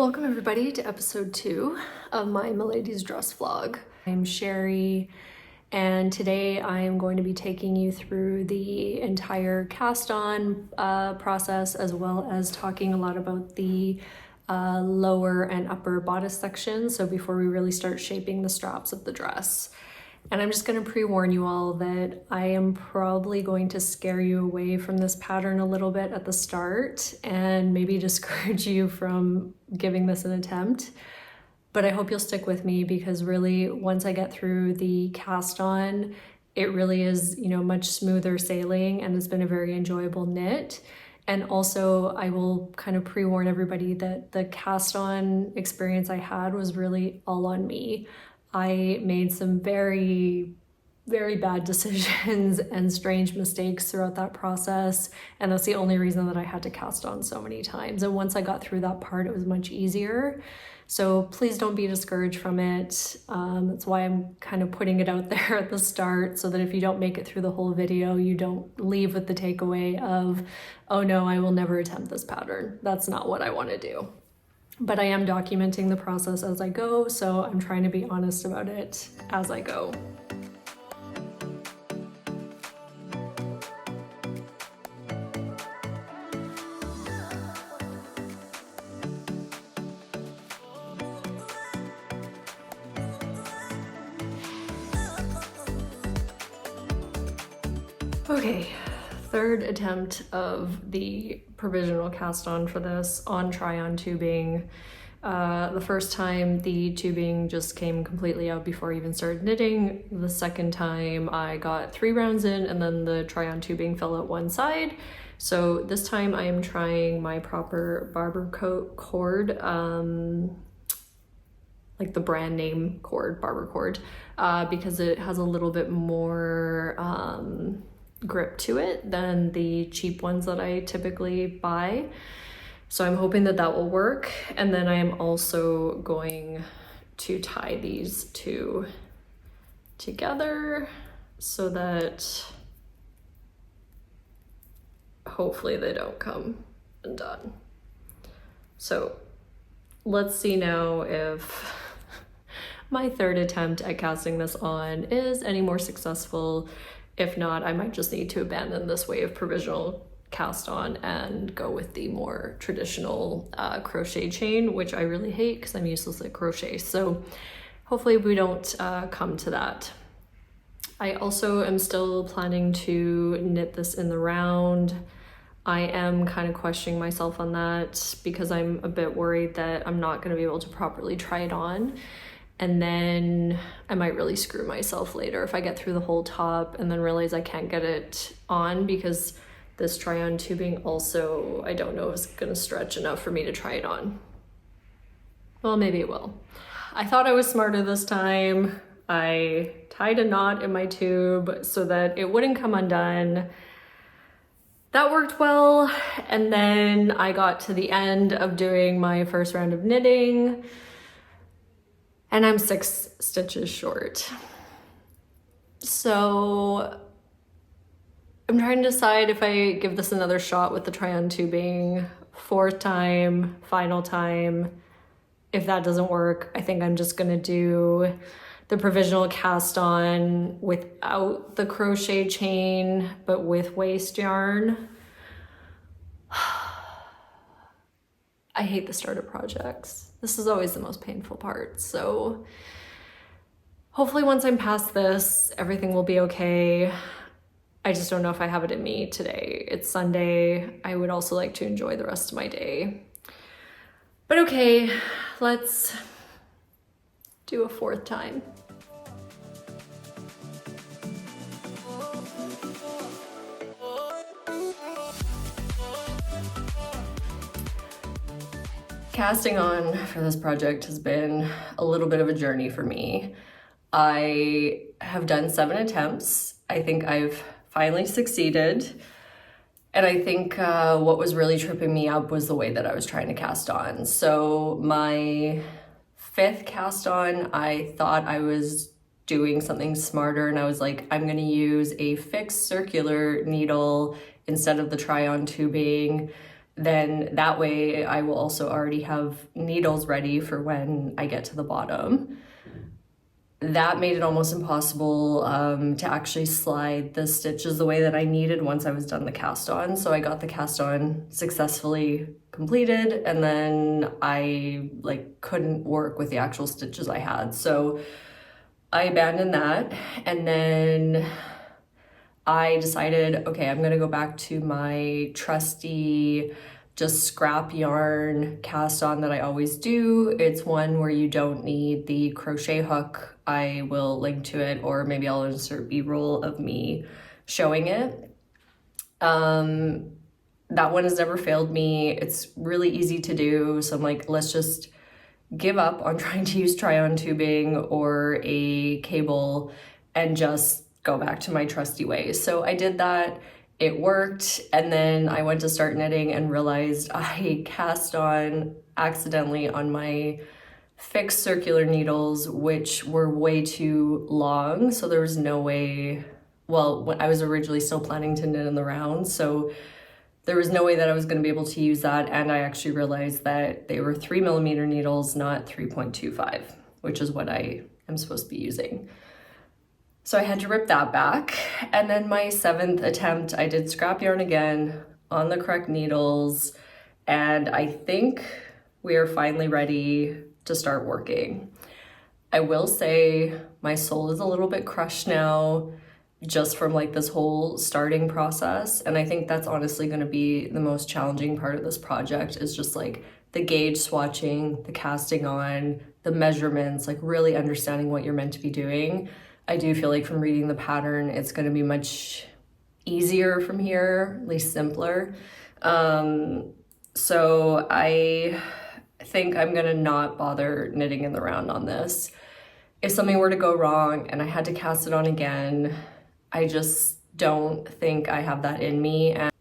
Welcome everybody to episode 2 of my MELIDES Dress vlog. I'm Sherry and today I am going to be taking you through the entire cast-on process, as well as talking a lot about the lower and upper bodice section, so before we really start shaping the straps of the dress. And I'm just going to pre-warn you all that I am probably going to scare you away from this pattern a little bit at the start and maybe discourage you from giving this an attempt. But I hope you'll stick with me, because really once I get through the cast on, it really is, much smoother sailing, and it's been a very enjoyable knit. And also I will kind of pre-warn everybody that the cast on experience I had was really all on me. I made some very, very bad decisions and strange mistakes throughout that process. And that's the only reason that I had to cast on so many times. And once I got through that part, it was much easier. So please don't be discouraged from it. That's why I'm kind of putting it out there at the start, so that if you don't make it through the whole video, you don't leave with the takeaway of, oh no, I will never attempt this pattern. That's not what I want to do. But I am documenting the process as I go, so I'm trying to be honest about it as I go. Okay, third attempt of the provisional cast on for this on try-on tubing. The first time the tubing just came completely out before I even started knitting. The second time I got 3 rounds in and then the try-on tubing fell out one side. So this time I am trying my proper barber cord, like the brand name cord, barber cord, because it has a little bit more grip to it than the cheap ones that I typically buy. So I'm hoping that that will work. And then I am also going to tie these two together so that hopefully they don't come undone. So let's see now if my third attempt at casting this on is any more successful. If not, I might just need to abandon this way of provisional cast on and go with the more traditional crochet chain, which I really hate because I'm useless at crochet. So hopefully we don't come to that. I also am still planning to knit this in the round. I am kind of questioning myself on that because I'm a bit worried that I'm not going to be able to properly try it on. And then I might really screw myself later if I get through the whole top and then realize I can't get it on, because this try-on tubing also, I don't know if it's gonna stretch enough for me to try it on. Well, maybe it will. I thought I was smarter this time. I tied a knot in my tube so that it wouldn't come undone. That worked well. And then I got to the end of doing my first round of knitting, and I'm 6 stitches short. So I'm trying to decide if I give this another shot with the try-on tubing, 4th time, final time. If that doesn't work, I think I'm just gonna do the provisional cast on without the crochet chain, but with waste yarn. I hate the starter projects. This is always the most painful part. So hopefully once I'm past this, everything will be okay. I just don't know if I have it in me today. It's Sunday. I would also like to enjoy the rest of my day. But okay, let's do a 4th time. Casting on for this project has been a little bit of a journey for me. I have done 7 attempts. I think I've finally succeeded. And I think what was really tripping me up was the way that I was trying to cast on. So my 5th cast on, I thought I was doing something smarter, and I was like, I'm gonna use a fixed circular needle instead of the try-on tubing then that way I will also already have needles ready for when I get to the bottom. That made it almost impossible to actually slide the stitches the way that I needed once I was done the cast on. So I got the cast on successfully completed, and then I couldn't work with the actual stitches I had. So I abandoned that, and then I decided, okay, I'm gonna go back to my trusty just scrap yarn cast on that I always do. It's one where you don't need the crochet hook. I will link to it, or maybe I'll insert B-roll of me showing it. That one has never failed me. It's really easy to do. So I'm like, let's just give up on trying to use try-on tubing or a cable and just go back to my trusty ways. So I did that. It worked, and then I went to start knitting and realized I cast on accidentally on my fixed circular needles, which were way too long. So there was no way, well, I was originally still planning to knit in the round, so there was no way that I was gonna be able to use that. And I actually realized that they were 3mm needles, not 3.25, which is what I am supposed to be using. So I had to rip that back. And then my 7th attempt, I did scrap yarn again on the correct needles. And I think we are finally ready to start working. I will say my soul is a little bit crushed now, just from this whole starting process. And I think that's honestly gonna be the most challenging part of this project, is just the gauge swatching, the casting on, the measurements, really understanding what you're meant to be doing. I do feel like from reading the pattern, it's gonna be much easier from here, at least simpler. So I think I'm gonna not bother knitting in the round on this. If something were to go wrong and I had to cast it on again, I just don't think I have that in me. And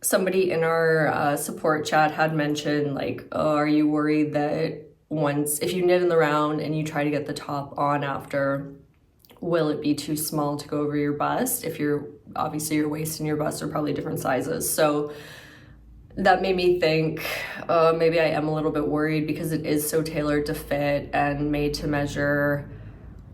somebody in our support chat had mentioned oh, are you worried that if you knit in the round and you try to get the top on after, will it be too small to go over your bust? Obviously your waist and your bust are probably different sizes. So that made me think, maybe I am a little bit worried, because it is so tailored to fit and made to measure.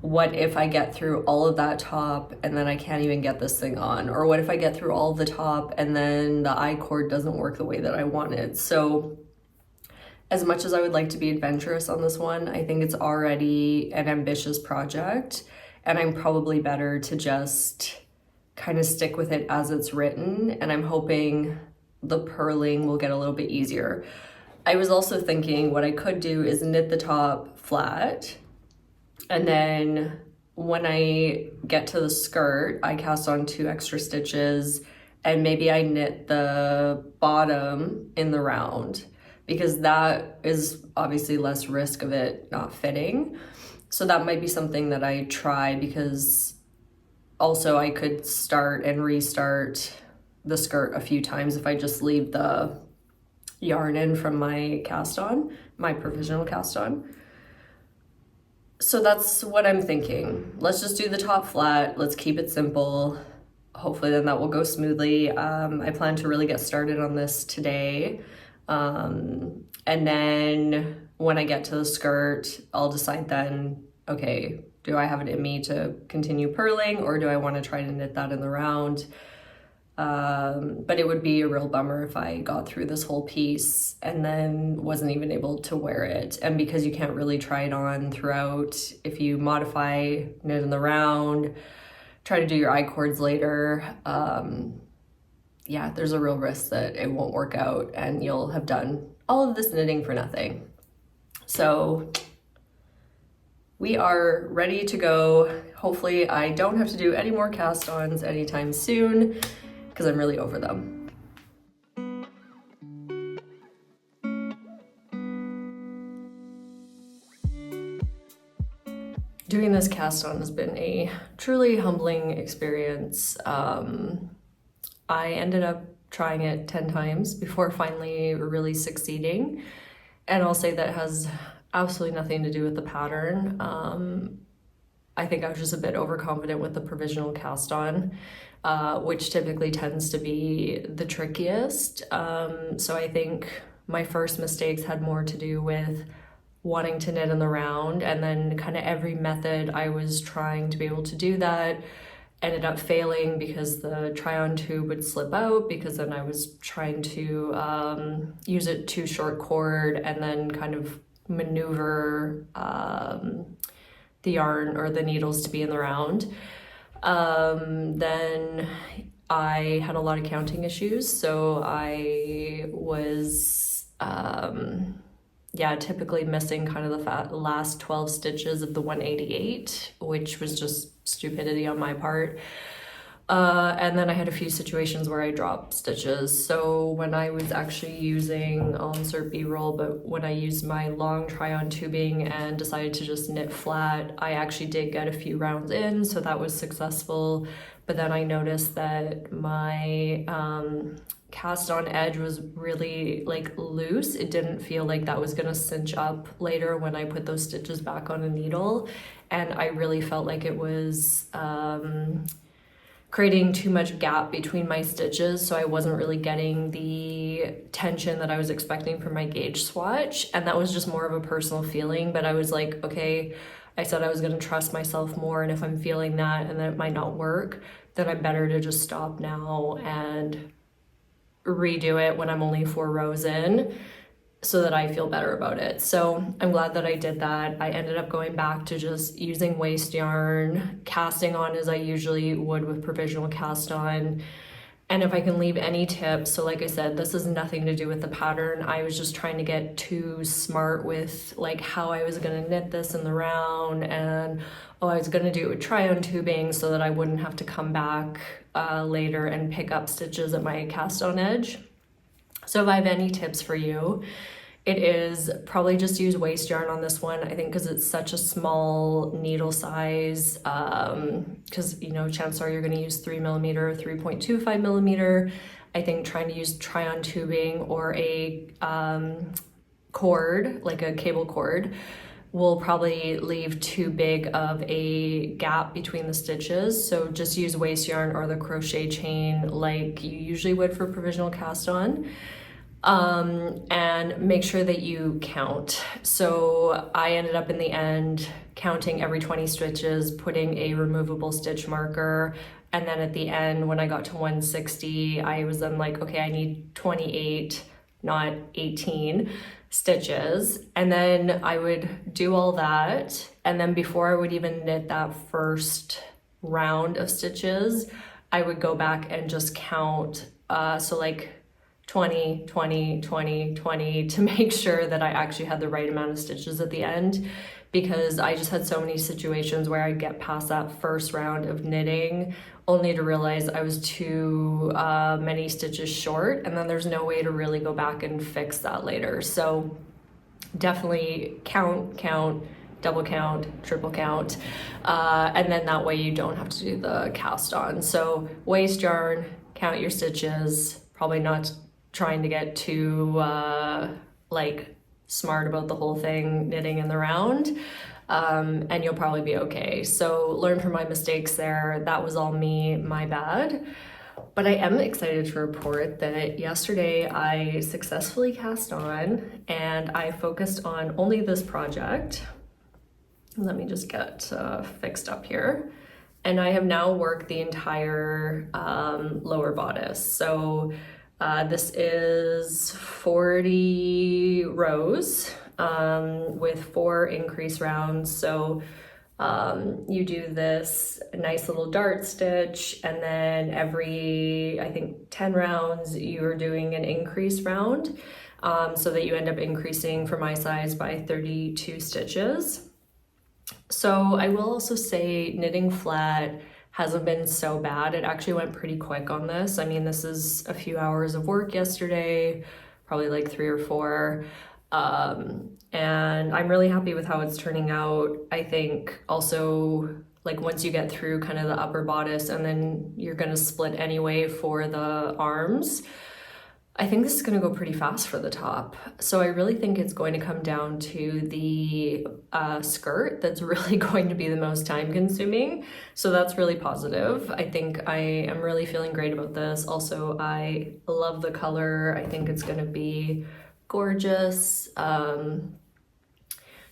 What if I get through all of that top and then I can't even get this thing on? Or what if I get through all of the top and then the I-cord doesn't work the way that I wanted? So as much as I would like to be adventurous on this one, I think it's already an ambitious project, and I'm probably better to just kind of stick with it as it's written. And I'm hoping the purling will get a little bit easier. I was also thinking what I could do is knit the top flat, and then when I get to the skirt, I cast on 2 extra stitches, and maybe I knit the bottom in the round, because that is obviously less risk of it not fitting. So that might be something that I try, because also I could start and restart the skirt a few times if I just leave the yarn in from my cast on, my provisional cast on. So that's what I'm thinking. Let's just do the top flat. Let's keep it simple. Hopefully then that will go smoothly. I plan to really get started on this today. And then when I get to the skirt, I'll decide then, okay, do I have it in me to continue purling, or do I want to try to knit that in the round? But it would be a real bummer if I got through this whole piece and then wasn't even able to wear it. And because you can't really try it on throughout, if you modify, knit in the round, try to do your I-cords later, yeah, there's a real risk that it won't work out and you'll have done all of this knitting for nothing. So we are ready to go. Hopefully I don't have to do any more cast-ons anytime soon, because I'm really over them. Doing this cast-on has been a truly humbling experience. I ended up trying it 10 times before finally really succeeding. And I'll say that has absolutely nothing to do with the pattern. I think I was just a bit overconfident with the provisional cast on, which typically tends to be the trickiest. So I think my first mistakes had more to do with wanting to knit in the round, and then kind of every method I was trying to be able to do that ended up failing because the try-on tube would slip out, because then I was trying to use it too short cord and then kind of maneuver the yarn or the needles to be in the round. Then I had a lot of counting issues, so I was typically missing kind of the last 12 stitches of the 188, which was just stupidity on my part. And then I had a few situations where I dropped stitches. So when I was actually using, I'll insert B-roll, but when I used my long try-on tubing and decided to just knit flat, I actually did get a few rounds in, so that was successful. But then I noticed that my cast on edge was really like loose. It didn't feel like that was gonna cinch up later when I put those stitches back on a needle. And I really felt like it was creating too much gap between my stitches, so I wasn't really getting the tension that I was expecting from my gauge swatch. And that was just more of a personal feeling, but I was like, okay, I said I was gonna trust myself more, and if I'm feeling that and that it might not work, then I'm better to just stop now and redo it when I'm only 4 rows in, so that I feel better about it. So I'm glad that I did that. I ended up going back to just using waste yarn, casting on as I usually would with provisional cast on. And if I can leave any tips, so like I said, this has nothing to do with the pattern. I was just trying to get too smart with like how I was gonna knit this in the round, and I was gonna do it with try-on tubing so that I wouldn't have to come back later and pick up stitches at my cast on edge. So if I have any tips for you, it is probably just use waste yarn on this one. I think because it's such a small needle size, because you know, chances are you're going to use 3mm, 3.25mm. I think trying to use try-on tubing or a cord, like a cable cord, will probably leave too big of a gap between the stitches. So just use waste yarn or the crochet chain like you usually would for provisional cast on. And make sure that you count. So I ended up in the end counting every 20 stitches, putting a removable stitch marker, and then at the end when I got to 160, I was then like, okay, I need 28, not 18 stitches. And then I would do all that, and then before I would even knit that first round of stitches, I would go back and just count, so like 20, 20, 20, 20 to make sure that I actually had the right amount of stitches at the end, because I just had so many situations where I'd get past that first round of knitting only to realize I was too many stitches short, and then there's no way to really go back and fix that later. So definitely count, double count, triple count, and then that way you don't have to do the cast on. So waste yarn, count your stitches, probably not trying to get too like smart about the whole thing, knitting in the round, and you'll probably be okay. So learn from my mistakes there. That was all me, my bad. But I am excited to report that yesterday I successfully cast on, and I focused on only this project. Let me just get fixed up here. And I have now worked the entire lower bodice. So this is 40 rows with 4 increase rounds. So you do this nice little dart stitch, and then every, I think 10 rounds, you're doing an increase round, so that you end up increasing for my size by 32 stitches. So I will also say knitting flat hasn't been so bad. It actually went pretty quick on this. I mean, this is a few hours of work yesterday, probably like 3 or 4. And I'm really happy with how it's turning out. I think also, like, once you get through kind of the upper bodice, and then you're gonna split anyway for the arms, I think this is gonna go pretty fast for the top. So I really think it's going to come down to the skirt that's really going to be the most time consuming. So that's really positive. I think I am really feeling great about this. Also, I love the color. I think it's gonna be gorgeous.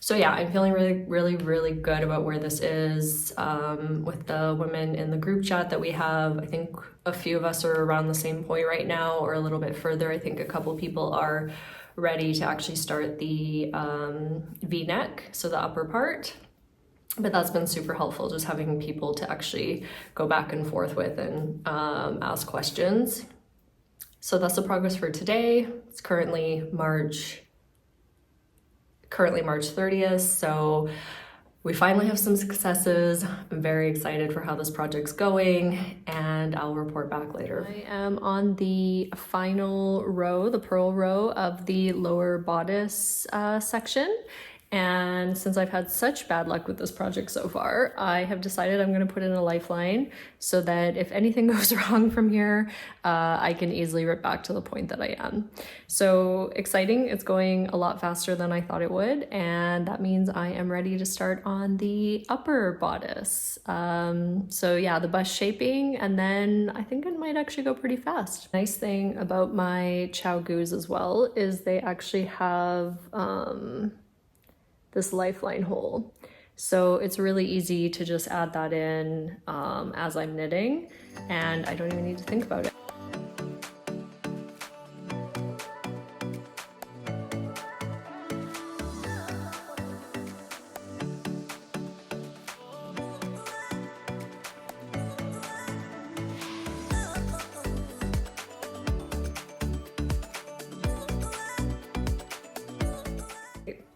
So yeah, I'm feeling really good about where this is with the women in the group chat that we have. I think a few of us are around the same point right now, or a little bit further. I think a couple people are ready to actually start the V-neck, so the upper part. But that's been super helpful, just having people to actually go back and forth with and ask questions. So that's the progress for today. It's currently March 30th, so we finally have some successes. I'm very excited for how this project's going, and I'll report back later. I am on the final row, the purl row of the lower bodice section. And since I've had such bad luck with this project so far, I have decided I'm gonna put in a lifeline so that if anything goes wrong from here, I can easily rip back to the point that I am. So exciting, it's going a lot faster than I thought it would, and that means I am ready to start on the upper bodice. So yeah, the bust shaping, and then I think it might actually go pretty fast. Nice thing about my Chow Goos as well is they actually have this lifeline hole. So it's really easy to just add that in as I'm knitting, and I don't even need to think about it.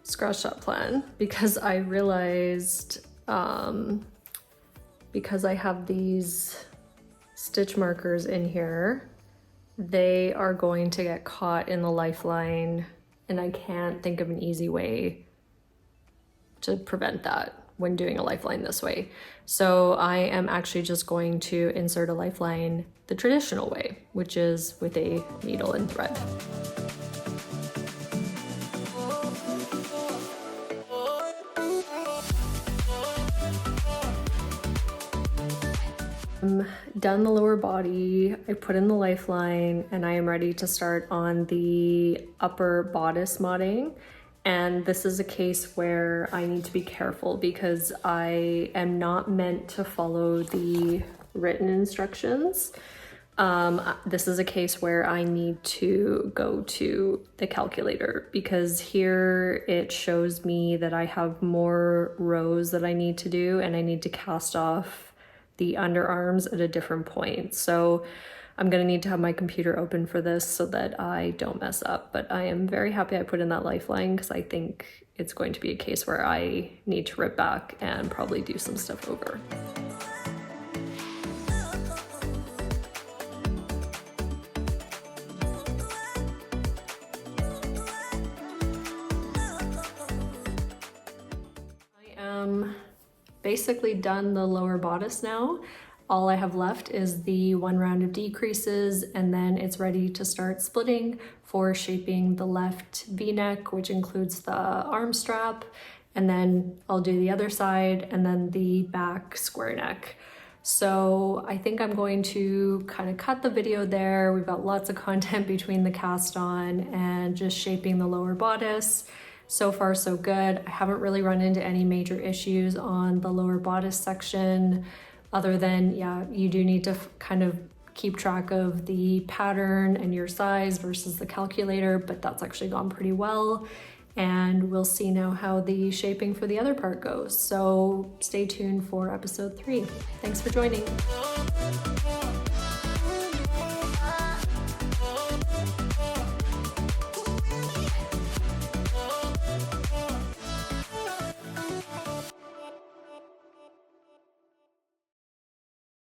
Scratch that plan, because I realized because I have these stitch markers in here, they are going to get caught in the lifeline, and I can't think of an easy way to prevent that when doing a lifeline this way. So I am actually just going to insert a lifeline the traditional way, which is with a needle and thread. Done the lower body, I put in the lifeline, and I am ready to start on the upper bodice modding. And this is a case where I need to be careful because I am not meant to follow the written instructions. This is a case where I need to go to the calculator, because here it shows me that I have more rows that I need to do, and I need to cast off the underarms at a different point. So I'm gonna need to have my computer open for this so that I don't mess up. But I am very happy I put in that lifeline, because I think it's going to be a case where I need to rip back and probably do some stuff over. Basically done the lower bodice now. All I have left is the one round of decreases, and then it's ready to start splitting for shaping the left V-neck, which includes the arm strap, and then I'll do the other side, and then the back square neck. So I think I'm going to kind of cut the video there. We've got lots of content between the cast on and just shaping the lower bodice. So far, so good. I haven't really run into any major issues on the lower bodice section, other than, yeah, you do need to kind of keep track of the pattern and your size versus the calculator, but that's actually gone pretty well. And we'll see now how the shaping for the other part goes. So stay tuned for episode 3. Thanks for joining.